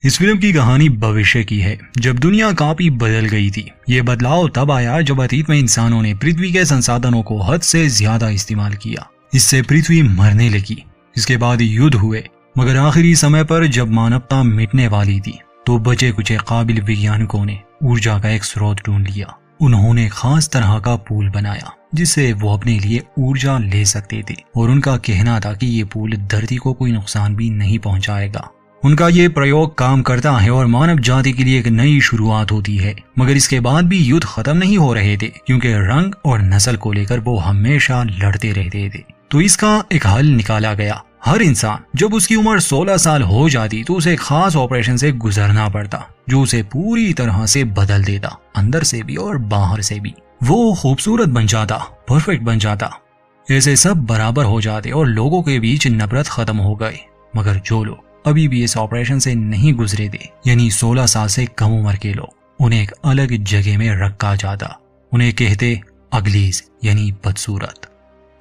इस फिल्म की कहानी भविष्य की है, जब दुनिया काफी बदल गई थी। ये बदलाव तब आया जब अतीत में इंसानों ने पृथ्वी के संसाधनों को हद से ज्यादा इस्तेमाल किया। इससे पृथ्वी मरने लगी। इसके बाद युद्ध हुए, मगर आखिरी समय पर जब मानवता मिटने वाली थी तो बचे कुचे काबिल वैज्ञानिकों ने ऊर्जा का एक स्रोत ढूंढ लिया। उन्होंने खास तरह का पुल बनाया जिससे वो अपने लिए ऊर्जा ले सकते थे, और उनका कहना था कि ये पुल धरती को कोई नुकसान भी नहीं पहुंचाएगा। उनका ये प्रयोग काम करता है और मानव जाति के लिए एक नई शुरुआत होती है। मगर इसके बाद भी युद्ध खत्म नहीं हो रहे थे, क्योंकि रंग और नस्ल को लेकर वो हमेशा लड़ते रहते थे। तो इसका एक हल निकाला गया। हर इंसान जब उसकी उम्र 16 साल हो जाती तो उसे एक खास ऑपरेशन से गुजरना पड़ता जो उसे पूरी तरह से बदल देता, अंदर से भी और बाहर से भी। वो खूबसूरत बन जाता, परफेक्ट बन जाता, ऐसे सब बराबर हो जाते और लोगों के बीच नफरत खत्म हो गए। मगर जो लोग अभी भी इस ऑपरेशन से नहीं गुजरे थे, यानी 16 साल से कम उम्र के लोग, उन्हें एक अलग जगह में रखा जाता। उन्हें कहते अगलीज, यानी बदसूरत।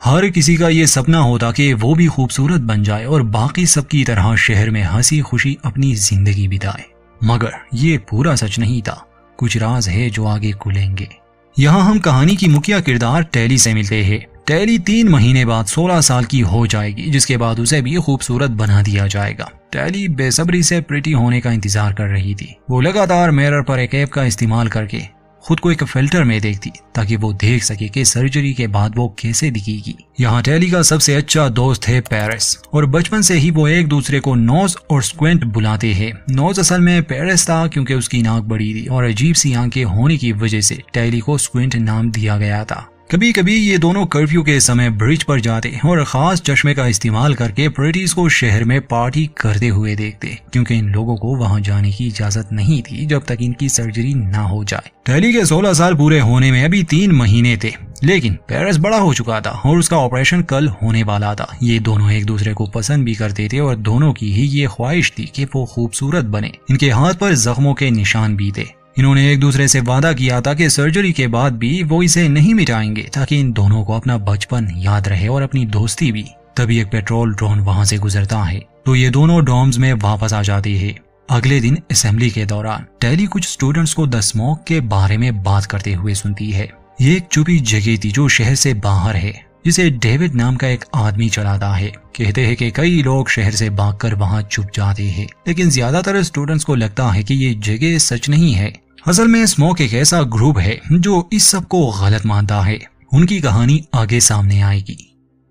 हर किसी का ये सपना होता कि वो भी खूबसूरत बन जाए और बाकी सबकी तरह शहर में हंसी खुशी अपनी जिंदगी बिताए। मगर ये पूरा सच नहीं था। कुछ राज है जो आगे खुलेंगे। यहाँ हम कहानी की मुख्य किरदार टैली से मिलते हैं। टैली 3 महीने बाद 16 साल की हो जाएगी, जिसके बाद उसे भी खूबसूरत बना दिया जाएगा। टैली बेसब्री से प्रिटी होने का इंतजार कर रही थी। वो लगातार मिरर पर एक ऐप का इस्तेमाल करके खुद को एक फिल्टर में देखती ताकि वो देख सके कि सर्जरी के बाद वो कैसे दिखेगी। यहाँ टैली का सबसे अच्छा दोस्त है पेरिस, और बचपन से ही वो एक दूसरे को नोज और स्क्विंट बुलाते हैं। नोज असल में पेरिस था क्योंकि उसकी नाक बड़ी थी, और अजीब सी आंखें होने की वजह से टैली को स्क्विंट नाम दिया गया था। कभी कभी ये दोनों कर्फ्यू के समय ब्रिज पर जाते और खास चश्मे का इस्तेमाल करके प्रिटीज को शहर में पार्टी करते हुए देखते, क्योंकि इन लोगों को वहां जाने की इजाजत नहीं थी जब तक इनकी सर्जरी ना हो जाए। टैली के 16 साल पूरे होने में अभी 3 महीने थे, लेकिन पेरिस बड़ा हो चुका था और उसका ऑपरेशन कल होने वाला था। ये दोनों एक दूसरे को पसंद भी करते थे और दोनों की ही ये ख्वाहिश थी कि वो खूबसूरत बने। इनके हाथ पर जख्मों के निशान भी थे। इन्होंने एक दूसरे से वादा किया था कि सर्जरी के बाद भी वो इसे नहीं मिटाएंगे, ताकि इन दोनों को अपना बचपन याद रहे और अपनी दोस्ती भी। तभी एक पेट्रोल ड्रोन वहां से गुजरता है तो ये दोनों डॉर्म्स में वापस आ जाते हैं। अगले दिन असेंबली के दौरान टैली कुछ स्टूडेंट्स को द स्मोक के बारे में बात करते हुए सुनती है। ये एक छुपी जगह थी जो शहर से बाहर है, जिसे डेविड नाम का एक आदमी चलाता है। कहते हैं कि कई लोग शहर से भागकर वहां छुप जाते हैं, लेकिन ज्यादातर स्टूडेंट्स को लगता है कि ये जगह सच नहीं है। असल में स्मोक एक ऐसा ग्रुप है जो इस सब को गलत मानता है। उनकी कहानी आगे सामने आएगी।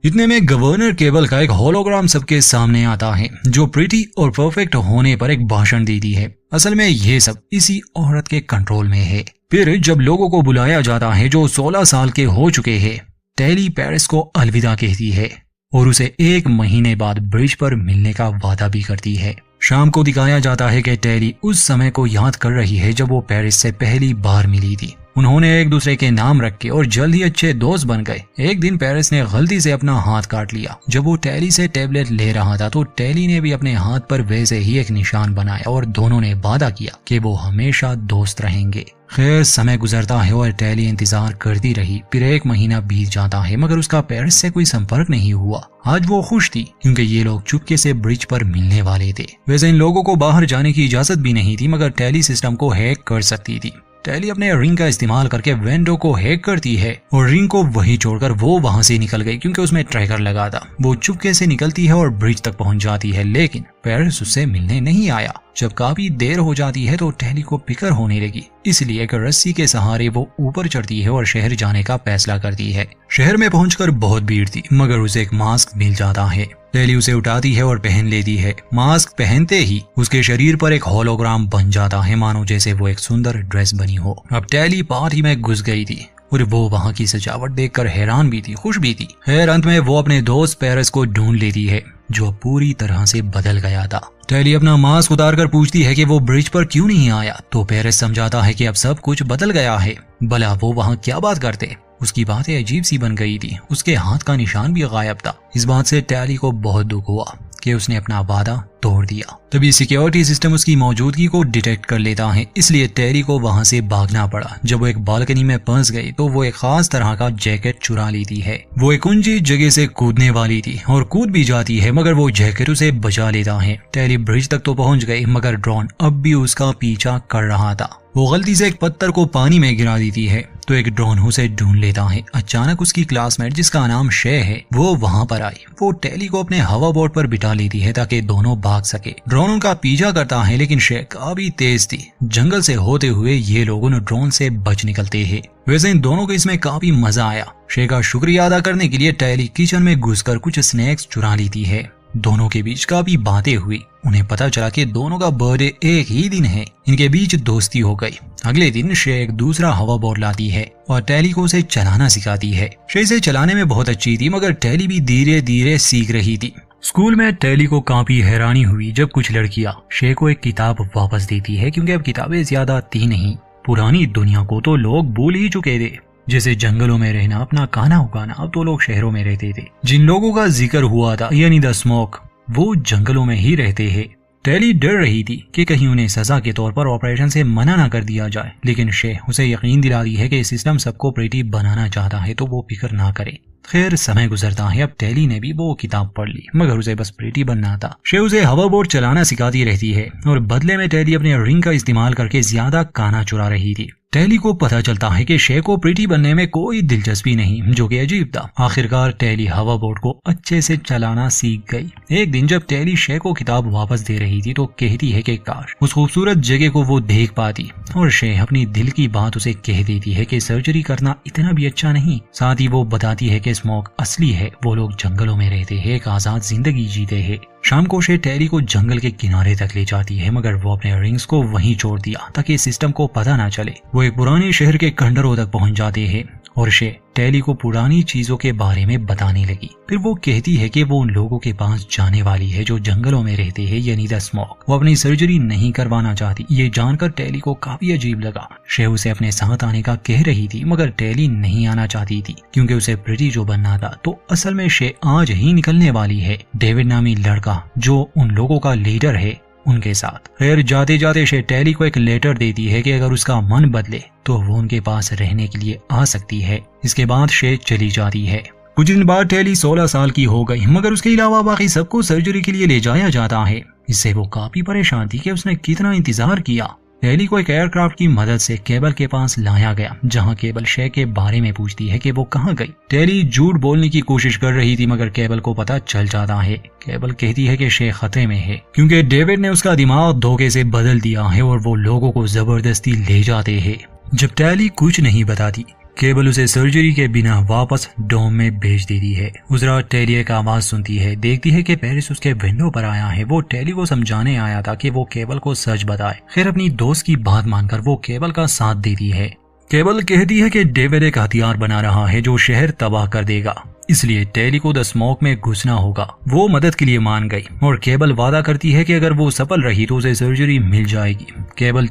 इतने में गवर्नर केबल का एक होलोग्राम सबके सामने आता है, जो प्रिटी और परफेक्ट होने पर एक भाषण देती है। असल में ये सब इसी औरत के कंट्रोल में है। फिर जब लोगों को बुलाया जाता है जो 16 साल के हो चुके हैं, टैली पेरिस को अलविदा कहती है और उसे 1 महीने बाद ब्रिज पर मिलने का वादा भी करती है। शाम को दिखाया जाता है कि टैली उस समय को याद कर रही है जब वो पेरिस से पहली बार मिली थी। उन्होंने एक दूसरे के नाम रखे और जल्द ही अच्छे दोस्त बन गए। एक दिन पेरिस ने गलती से अपना हाथ काट लिया। जब वो टैली से टैबलेट ले रहा था तो टैली ने भी अपने हाथ पर वैसे ही एक निशान बनाया और दोनों ने वादा किया कि वो हमेशा दोस्त रहेंगे। खैर समय गुजरता है और टैली इंतजार करती रही। फिर 1 महीना बीत जाता है, मगर उसका पेरिस से कोई संपर्क नहीं हुआ। आज वो खुश थी क्योंकि ये लोग चुपके से ब्रिज पर मिलने वाले थे। वैसे इन लोगों को बाहर जाने की इजाजत भी नहीं थी, मगर टैली सिस्टम को हैक कर सकती थी। टैली अपने रिंग का इस्तेमाल करके विंडो को हैक करती है और रिंग को वहीं छोड़कर वो वहां से निकल गई, क्योंकि उसमें ट्रैकर लगा था। वो चुपके से निकलती है और ब्रिज तक पहुंच जाती है, लेकिन पेरिस उससे मिलने नहीं आया। जब काफी देर हो जाती है तो टैली को फिक्र होने लगी, इसलिए एक रस्सी के सहारे वो ऊपर चढ़ती है और शहर जाने का फैसला करती है। शहर में पहुंचकर बहुत भीड़ थी, मगर उसे एक मास्क मिल जाता है। टैली उसे उठाती है और पहन लेती है। मास्क पहनते ही उसके शरीर पर एक होलोग्राम बन जाता है, मानो जैसे वो एक सुंदर ड्रेस बनी हो। अब टैली पार्टी में घुस गई थी और वो वहाँ की सजावट देखकर हैरान भी थी, खुश भी थी। खैर अंत में वो अपने दोस्त पेरिस को ढूंढ लेती है, जो पूरी तरह से बदल गया था। टैली अपना मास्क उतारकर पूछती है कि वो ब्रिज पर क्यों नहीं आया, तो पेरिस समझाता है कि अब सब कुछ बदल गया है। भला वो वहाँ क्या बात करते। उसकी बातें अजीब सी बन गई थी। उसके हाथ का निशान भी गायब था। इस बात से टैली को बहुत दुख हुआ। कि उसने अपना वादा तोड़ दिया। तभी सिक्योरिटी सिस्टम उसकी मौजूदगी को डिटेक्ट कर लेता है, इसलिए टेरी को वहां से भागना पड़ा। जब वो एक बालकनी में फंस गई तो वो एक खास तरह का जैकेट चुरा लेती है। वो एक ऊंची जगह से कूदने वाली थी और कूद भी जाती है, मगर वो जैकेट उसे बचा लेता है। टेरी ब्रिज तक तो पहुंच गई, मगर ड्रोन अब भी उसका पीछा कर रहा था। वो गलती से एक पत्थर को पानी में गिरा देती है तो एक ड्रोन उसे ढूंढ लेता है। अचानक उसकी क्लासमेट जिसका नाम शे है वो वहां पर आई। वो टेली को अपने हवा बोट पर बिठा लेती है ताकि दोनों भाग सके। ड्रोन उनका पीछा करता है, लेकिन शे काफी तेज थी। जंगल से होते हुए ये लोग उन ड्रोन से बच निकलते हैं। वैसे इन दोनों को इसमें काफी मजा आया। शे का शुक्रिया अदा करने के लिए टेली किचन में घुसकर कुछ स्नैक्स चुरा लेती है। दोनों के बीच काफी बातें हुई। उन्हें पता चला कि दोनों का बर्थडे एक ही दिन है। इनके बीच दोस्ती हो गई। अगले दिन शे एक दूसरा हवा बोट लाती है और टेली को उसे चलाना सिखाती है। शे इसे चलाने में बहुत अच्छी थी, मगर टेली भी धीरे धीरे सीख रही थी। स्कूल में टेली को काफी हैरानी हुई जब कुछ लड़कियां शे को एक किताब वापस देती है, क्योंकि अब किताबें ज्यादा थी नहीं। पुरानी दुनिया को तो लोग भूल ही चुके थे, जैसे जंगलों में रहना, अपना खाना उगाना। अब तो लोग शहरों में रहते थे। जिन लोगों का जिक्र हुआ था यानी द स्मोक, वो जंगलों में ही रहते हैं। टेली डर रही थी कि कहीं उन्हें सजा के तौर पर ऑपरेशन से मना न कर दिया जाए, लेकिन शे उसे यकीन दिला रही है कि सिस्टम सबको प्रेटी बनाना चाहता है, तो वो फिक्र ना करे। खैर समय गुजरता है। अब टेली ने भी वो किताब पढ़ ली, मगर उसे बस प्रेटी बनना था। शे उसे हवा बोट चलाना सिखाती रहती है और बदले में टेली अपने रिंग का इस्तेमाल करके ज्यादा खाना चुरा रही थी। टेली को पता चलता है कि शे को प्रीटी बनने में कोई दिलचस्पी नहीं, जो कि अजीब था। आखिरकार टेली हवा बोट को अच्छे से चलाना सीख गई। एक दिन जब टेली शे को किताब वापस दे रही थी तो कहती है कि काश उस खूबसूरत जगह को वो देख पाती, और शे अपनी दिल की बात उसे कह देती है कि सर्जरी करना इतना भी अच्छा नहीं। साथ ही वो बताती है कि स्मोक असली है। वो लोग जंगलों में रहते हैं, एक आजाद जिंदगी जीते हैं। शाम को शे टेली को जंगल के किनारे तक ले जाती है, मगर वो अपने रिंग्स को वहीं छोड़ दिया ताकि सिस्टम को पता ना चले। वो एक पुराने शहर के खंडरों तक पहुंच जाते हैं और शे टेली को पुरानी चीजों के बारे में बताने लगी। फिर वो कहती है कि वो उन लोगों के पास जाने वाली है जो जंगलों में रहते हैं, यानी द स्मोक। वो अपनी सर्जरी नहीं करवाना चाहती। ये जानकर टेली को काफी अजीब लगा। शे उसे अपने साथ आने का कह रही थी, मगर टेली नहीं आना चाहती थी क्योंकि उसे प्रीटी जो बनना था। तो असल में शे आज ही निकलने वाली है डेविड नामी लड़का जो उन लोगों का लीडर है उनके साथ। खैर जाते जाते शे टेली को एक लेटर देती है कि अगर उसका मन बदले तो वो उनके पास रहने के लिए आ सकती है। इसके बाद शे चली जाती है। कुछ दिन बाद टेली 16 साल की हो गई, मगर उसके अलावा बाकी सबको सर्जरी के लिए ले जाया जाता है। इससे वो काफी परेशान थी कि उसने कितना इंतजार किया। टेली को एक एयरक्राफ्ट की मदद से केबल के पास लाया गया, जहां केबल शे के बारे में पूछती है कि वो कहां गई। टेली झूठ बोलने की कोशिश कर रही थी, मगर केबल को पता चल जाता है। केबल कहती है कि शे खतरे में है क्योंकि डेविड ने उसका दिमाग धोखे से बदल दिया है और वो लोगों को जबरदस्ती ले जाते हैं। जब टेली कुछ नहीं बताती, केबल उसे सर्जरी के बिना वापस डोम में भेज देती है। उस रात टेली एक आवाज सुनती है। देखती है कि पेरिस उसके विंडो पर आया है। वो टेली को समझाने आया था कि वो केबल को सच बताए। खैर अपनी दोस्त की बात मानकर वो केबल का साथ देती है। केबल कहती है कि डेविड एक हथियार बना रहा है जो शहर तबाह कर देगा, इसलिए टेली को द स्मोक में घुसना होगा। वो मदद के लिए मान गई और केबल वादा करती है कि अगर वो सफल रही तो उसे सर्जरी मिल जाएगी। केबल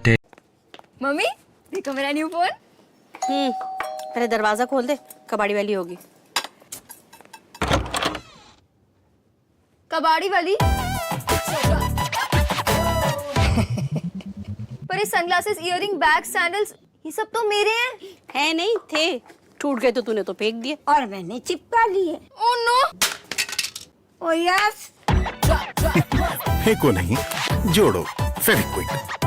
मम्मी देखो मेरा न्यू फोन। पहले दरवाजा खोल दे, कबाड़ी वाली होगी। कबाड़ी वाली? पर ये सनग्लासेस, इयररिंग, बैग, सैंडल्स ये सब तो मेरे हैं। है नहीं थे, टूट गए तो तूने तो फेंक दिए और मैंने चिपका लिए। Oh no! Oh yes. फेंको नहीं, जोड़ो फेविक्विक।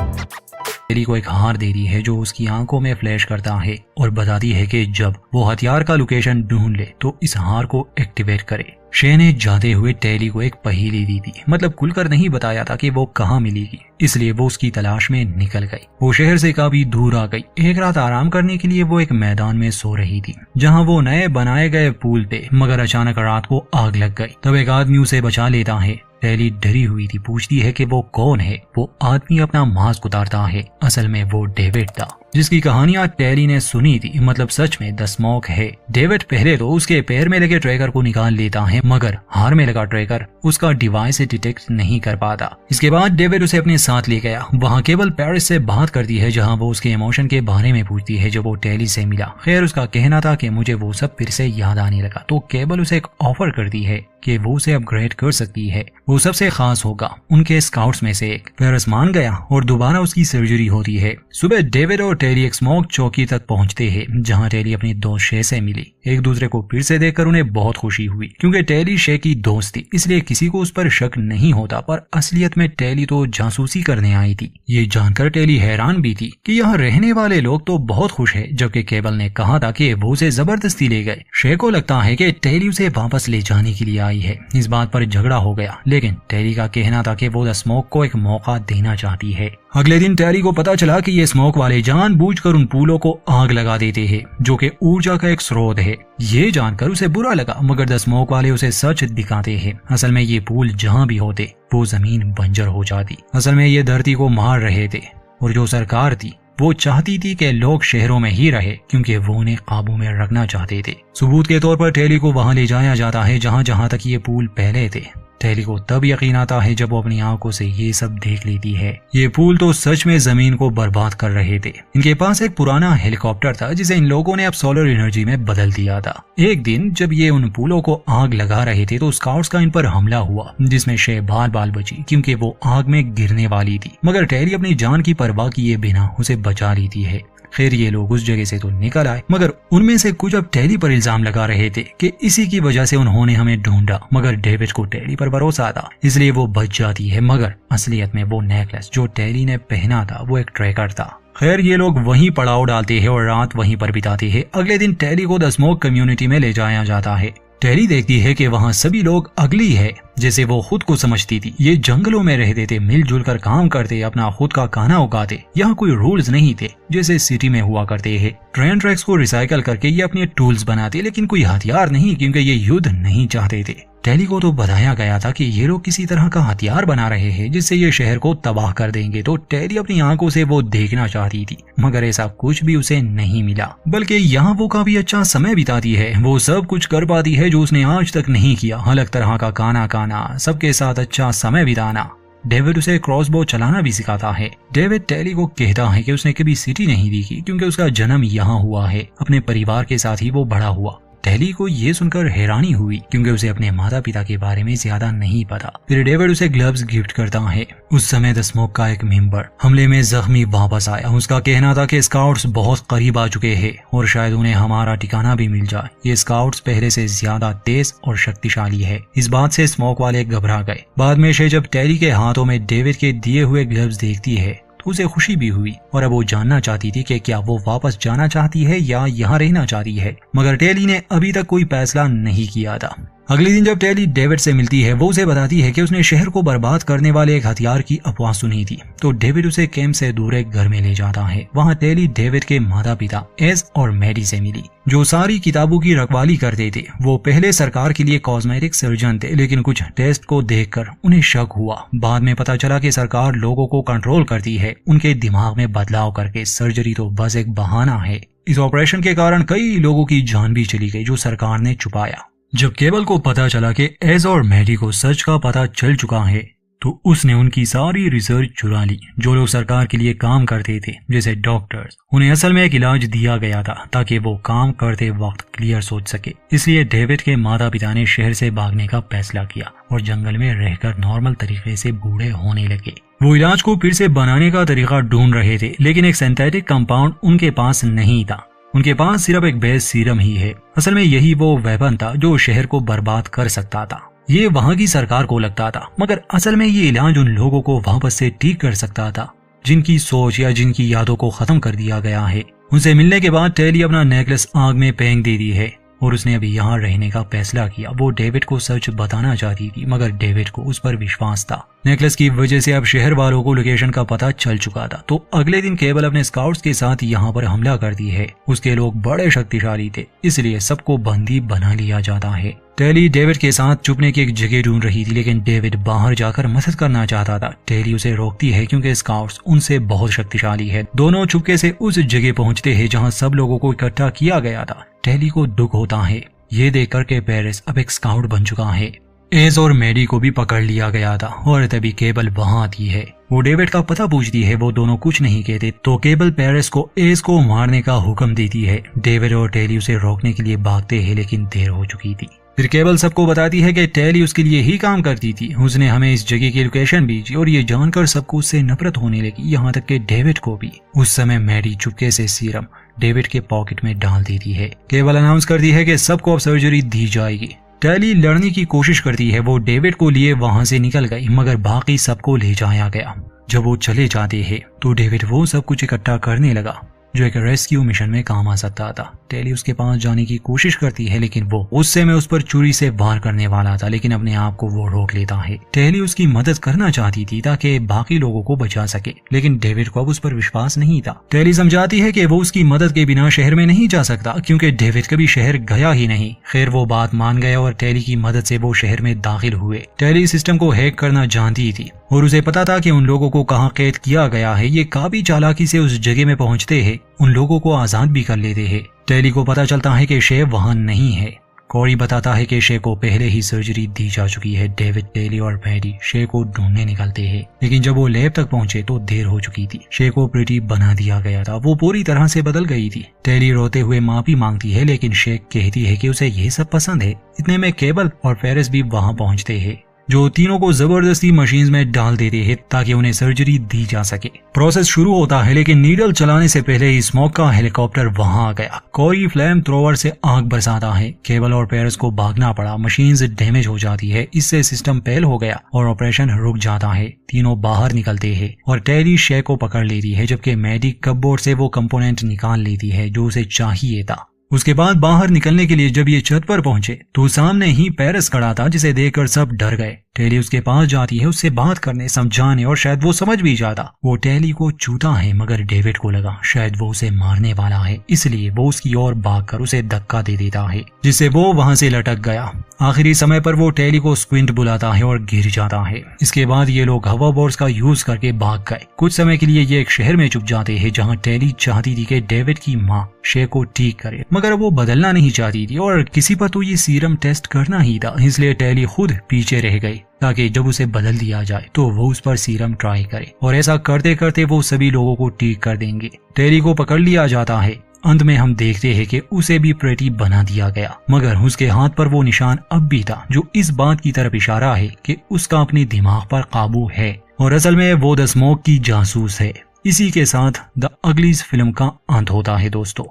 टेली को एक हार दे रही है जो उसकी आंखों में फ्लैश करता है और बताती है कि जब वो हथियार का लोकेशन ढूंढ ले तो इस हार को एक्टिवेट करे। शे ने जाते हुए टेली को एक पहेली दी थी, मतलब खुलकर नहीं बताया था कि वो कहाँ मिलेगी, इसलिए वो उसकी तलाश में निकल गई। वो शहर से काफी दूर आ गई। एक रात आराम करने के लिए वो एक मैदान में सो रही थी जहाँ वो नए बनाए गए पुल थे, मगर अचानक रात को आग लग गई। तब एक आदमी उसे बचा लेता है। टेली डरी हुई थी, पूछती है कि वो कौन है। वो आदमी अपना मास्क उतारता है। असल में वो डेविड था। जिसकी कहानियां टेली ने सुनी थी, मतलब सच में द स्मोक है। डेविड पहले तो उसके पैर में लगे ट्रैकर को निकाल लेता है, मगर हार में लगा ट्रैकर उसका डिवाइस से डिटेक्ट नहीं कर पाता। इसके बाद डेविड उसे अपने साथ ले गया। वहाँ केबल पेरिस से बात करती है, जहाँ वो उसके इमोशन के बारे में पूछती है जब वो टेली से मिला। खैर उसका कहना था कि मुझे वो सब फिर से याद आने लगा, तो केबल उसे एक ऑफर करती है कि वो उसे अपग्रेड कर सकती है, वो सबसे खास होगा उनके स्काउट्स में से एक। पेरिस मान गया और दोबारा उसकी सर्जरी होती है। सुबह डेविड और टेली एक स्मोक चौकी तक पहुंचते हैं, जहां टेली अपनी दोस्त शे से मिली। एक दूसरे को फिर से देखकर उन्हें बहुत खुशी हुई, क्योंकि टेली शे की दोस्त थी, इसलिए किसी को उस पर शक नहीं होता। पर असलियत में टेली तो जासूसी करने आई थी। ये जानकर टेली हैरान भी थी कि यहाँ रहने वाले लोग तो बहुत खुश है, जबकि केबल ने कहा था कि वो उसे जबरदस्ती ले गए। शे को लगता है कि टेली उसे वापस ले जाने के लिए आई है। इस बात पर झगड़ा हो गया, लेकिन टेली का कहना था कि वो द स्मोक को एक मौका देना चाहती है। अगले दिन टेली को पता चला कि ये स्मोक वाले जानबूझकर उन पुलों को आग लगा देते हैं, जो कि ऊर्जा का एक स्रोत है। ये जानकर उसे बुरा लगा, मगर द स्मोक वाले उसे सच दिखाते हैं। असल में ये पुल जहाँ भी होते वो जमीन बंजर हो जाती। असल में ये धरती को मार रहे थे, और जो सरकार थी वो चाहती थी कि लोग शहरों में ही रहे, क्योंकि वो उन्हें काबू में रखना चाहते थे। सबूत के तौर पर टेली को वहां ले जाया जाता है जहां तक ये पुल पहले थे। टेली को तब यकीन आता है जब वो अपनी आंखों से ये सब देख लेती है। ये पुल तो सच में जमीन को बर्बाद कर रहे थे। इनके पास एक पुराना हेलीकॉप्टर था जिसे इन लोगों ने अब सोलर एनर्जी में बदल दिया था। एक दिन जब ये उन पुलों को आग लगा रहे थे तो स्काउट्स का इन पर हमला हुआ, जिसमें शे बाल बाल बची, क्योंकि वो आग में गिरने वाली थी। मगर टेली अपनी जान की परवाह किए बिना उसे बचा लेती है। खैर ये लोग उस जगह से तो निकल आए, मगर उनमें से कुछ अब टेली पर इल्जाम लगा रहे थे कि इसी की वजह से उन्होंने हमें ढूंढा। मगर डेविड को टेली पर भरोसा था, इसलिए वो बच जाती है। मगर असलियत में वो नेकलेस जो टेली ने पहना था वो एक ट्रैकर था। खैर ये लोग वहीं पड़ाव डालते हैं और रात वहीं पर बिताते हैं। अगले दिन टेली को द स्मोक कम्युनिटी में ले जाया जाता है। टेली देखती है कि वहाँ सभी लोग अगली है, जैसे वो खुद को समझती थी। ये जंगलों में रहते थे, मिलजुल कर काम करते, अपना खुद का खाना उगाते। यहाँ कोई रूल्स नहीं थे जैसे सिटी में हुआ करते हैं। ट्रेन ट्रैक्स को रिसाइकल करके ये अपने टूल्स बनाते, लेकिन कोई हथियार नहीं, क्योंकि ये युद्ध नहीं चाहते थे। टेली को तो बताया गया था कि ये लोग किसी तरह का हथियार बना रहे हैं जिससे ये शहर को तबाह कर देंगे, तो टेली अपनी आंखों से वो देखना चाहती थी। मगर ऐसा कुछ भी उसे नहीं मिला, बल्कि यहाँ वो काफी अच्छा समय बिताती है। वो सब कुछ कर पाती है जो उसने आज तक नहीं किया, अलग तरह का खाना खाना, सबके साथ अच्छा समय बिताना। डेविड उसे क्रॉसबो चलाना भी सिखाता है। डेविड टेली को कहता है कि उसने कभी सिटी नहीं देखी, क्योंकि उसका जन्म यहाँ हुआ है। अपने परिवार के साथ ही वो बड़ा हुआ। टेली को ये सुनकर हैरानी हुई, क्योंकि उसे अपने माता पिता के बारे में ज्यादा नहीं पता। फिर डेविड उसे ग्लव्स गिफ्ट करता है। उस समय द स्मोक का एक मेंबर हमले में जख्मी वापस आया। उसका कहना था कि स्काउट्स बहुत करीब आ चुके हैं और शायद उन्हें हमारा ठिकाना भी मिल जाए। ये स्काउट्स पहले से ज्यादा तेज और शक्तिशाली है। इस बात से स्मोक वाले घबरा गए। बाद में शे जब टेली के हाथों में डेविड के दिए हुए ग्लव्स देखती है तो उसे खुशी भी हुई, और अब वो जानना चाहती थी कि क्या वो वापस जाना चाहती है या यहाँ रहना चाहती है। मगर टेली ने अभी तक कोई फैसला नहीं किया था। अगले दिन जब टेली डेविड से मिलती है, वो उसे बताती है कि उसने शहर को बर्बाद करने वाले एक हथियार की अफवाह सुनी थी। तो डेविड उसे कैंप से दूर एक घर में ले जाता है। वहाँ टेली डेविड के माता पिता एस और मैडी से मिली, जो सारी किताबों की रखवाली करते थे। वो पहले सरकार के लिए कॉस्मेटिक सर्जन थे, लेकिन कुछ टेस्ट को देखकर उन्हें शक हुआ। बाद में पता चला कि सरकार लोगों को कंट्रोल करती है, उनके दिमाग में बदलाव करके। सर्जरी तो बस एक बहाना है। इस ऑपरेशन के कारण कई लोगों की जान भी चली गई, जो सरकार ने छुपाया। जब केबल को पता चला कि एज और मैडी को सच का पता चल चुका है, तो उसने उनकी सारी रिसर्च चुरा ली। जो लोग सरकार के लिए काम करते थे, जैसे डॉक्टर्स, उन्हें असल में एक इलाज दिया गया था ताकि वो काम करते वक्त क्लियर सोच सके। इसलिए डेविड के माता पिता ने शहर से भागने का फैसला किया और जंगल में रहकर नॉर्मल तरीके से बूढ़े होने लगे। वो इलाज को फिर से बनाने का तरीका ढूंढ रहे थे, लेकिन एक सिंथेटिक कंपाउंड उनके पास नहीं था। उनके पास सिर्फ एक बेस सीरम ही है। असल में यही वो वेपन था जो शहर को बर्बाद कर सकता था। ये वहाँ की सरकार को लगता था, मगर असल में ये इलाज उन लोगों को वापस से ठीक कर सकता था जिनकी सोच या जिनकी यादों को खत्म कर दिया गया है। उनसे मिलने के बाद टेली अपना नेकलेस आग में फेंक देती है और उसने अभी यहाँ रहने का फैसला किया। वो डेविड को सच बताना चाहती थी, मगर डेविड को उस पर विश्वास था। नेकलेस की वजह से अब शहर वालों को लोकेशन का पता चल चुका था। तो अगले दिन केबल अपने स्काउट्स के साथ यहाँ पर हमला करती है। उसके लोग बड़े शक्तिशाली थे, इसलिए सबको बंदी बना लिया जाता है। टेली डेविड के साथ छुपने की एक जगह ढूंढ रही थी, लेकिन डेविड बाहर जाकर मदद करना चाहता था। टेली उसे रोकती है क्योंकि स्काउट्स उनसे बहुत शक्तिशाली है। दोनों चुपके से उस जगह पहुंचते हैं जहां सब लोगों को इकट्ठा किया गया था। टेली को दुख होता है ये देखकर के पेरिस अब एक स्काउट बन चुका है। एज और मैडी को भी पकड़ लिया गया था और तभी केबल वहां आती है। वो डेविड का पता पूछती है, वो दोनों कुछ नहीं कहते तो केबल पेरिस को एज को मारने का हुक्म देती है। डेविड और टेली उसे रोकने के लिए भागते हैं, लेकिन देर हो चुकी थी। फिर केबल सबको बताती है कि टेली उसके लिए ही काम करती थी, उसने हमें इस जगह की लोकेशन भेजी और ये जानकर सबको उससे नफरत होने लगी, यहाँ तक कि डेविड को भी। उस समय मैडी चुपके से सीरम डेविड के पॉकेट में डाल देती है। केबल अनाउंस करती है कि सबको अब सर्जरी दी जाएगी। टेली लड़ने की कोशिश करती है, वो डेविड को लिए वहां से निकल गई, मगर बाकी सबको ले जाया गया। जब वो चले जाते हैं तो डेविड वो सब कुछ इकट्ठा करने लगा जो एक रेस्क्यू मिशन में काम आ सकता था। टेली उसके पास जाने की कोशिश करती है, लेकिन वो उस समय उस पर छुरी से वार करने वाला था, लेकिन अपने आप को वो रोक लेता है। टेली उसकी मदद करना चाहती थी ताकि बाकी लोगों को बचा सके, लेकिन डेविड को अब उस पर विश्वास नहीं था। टेली समझाती है कि वो उसकी मदद के बिना शहर में नहीं जा सकता क्योंकि डेविड कभी शहर गया ही नहीं। खैर वो बात मान गया और टेली की मदद से वो शहर में दाखिल हुए। टेली सिस्टम को हैक करना जानती थी और उसे पता था कि उन लोगों को कहाँ कैद किया गया है। ये काफी चालाकी से उस जगह में पहुंचते हैं, उन लोगों को आजाद भी कर लेते हैं। टेली को पता चलता है कि शे वहां नहीं है। कॉरी बताता है कि शे को पहले ही सर्जरी दी जा चुकी है। डेविड, टेली और मैडी शे को ढूंढने निकलते हैं, लेकिन जब वो लैब तक पहुंचे तो देर हो चुकी थी। शे को प्रिटी बना दिया गया था, वो पूरी तरह से बदल गई थी। टेली रोते हुए माफी मांगती है, लेकिन शे कहती है कि उसे ये सब पसंद है। इतने में केबल और पेरिस भी वहां पहुंचते हैं, जो तीनों को जबरदस्ती मशीन में डाल देते हैं ताकि उन्हें सर्जरी दी जा सके। प्रोसेस शुरू होता है, लेकिन नीडल चलाने से पहले ही स्मोक का हेलीकॉप्टर वहां आ गया। कॉरी फ्लेम थ्रोवर से आग बरसाता है। केबल और पेरिस को भागना पड़ा, मशीन डैमेज हो जाती है, इससे सिस्टम फेल हो गया और ऑपरेशन रुक जाता है। तीनों बाहर निकलते हैं और टेली शे को पकड़ लेती है, जबकि मैडी कपबोर्ड से वो कंपोनेंट निकाल लेती है जो उसे चाहिए था। उसके बाद बाहर निकलने के लिए जब ये छत पर पहुंचे तो सामने ही पेरिस खड़ा था, जिसे देखकर सब डर गए। टेली उसके पास जाती है, उससे बात करने, समझाने और शायद वो समझ भी जाता। वो टेली को छूता है, मगर डेविड को लगा शायद वो उसे मारने वाला है, इसलिए वो उसकी ओर भागकर उसे धक्का दे देता है, जिससे वो वहां से लटक गया। आखिरी समय पर वो टेली को स्क्विंट बुलाता है और गिर जाता है। इसके बाद ये लोग हवा बोर्ड्स का यूज करके भाग गए। कुछ समय के लिए ये एक शहर में छुप जाते हैं जहाँ टेली चाहती थी कि डेविड की माँ शे को ठीक करे, मगर वो बदलना नहीं चाहती थी और किसी पर तो ये सीरम टेस्ट करना ही था, इसलिए टेली खुद पीछे रह गई ताकि जब उसे बदल दिया जाए तो वो उस पर सीरम ट्राई करे, और ऐसा करते करते वो सभी लोगों को ठीक कर देंगे। टेली को पकड़ लिया जाता है। अंत में हम देखते हैं कि उसे भी प्रेटी बना दिया गया, मगर उसके हाथ पर वो निशान अब भी था जो इस बात की तरफ इशारा है कि उसका अपने दिमाग पर काबू है और असल में वो द स्मोक की जासूस है। इसी के साथ द अगलीज फिल्म का अंत होता है। दोस्तों,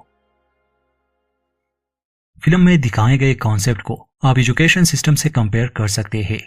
फिल्म में दिखाए गए कॉन्सेप्ट को आप एजुकेशन सिस्टम से कंपेयर कर सकते हैं।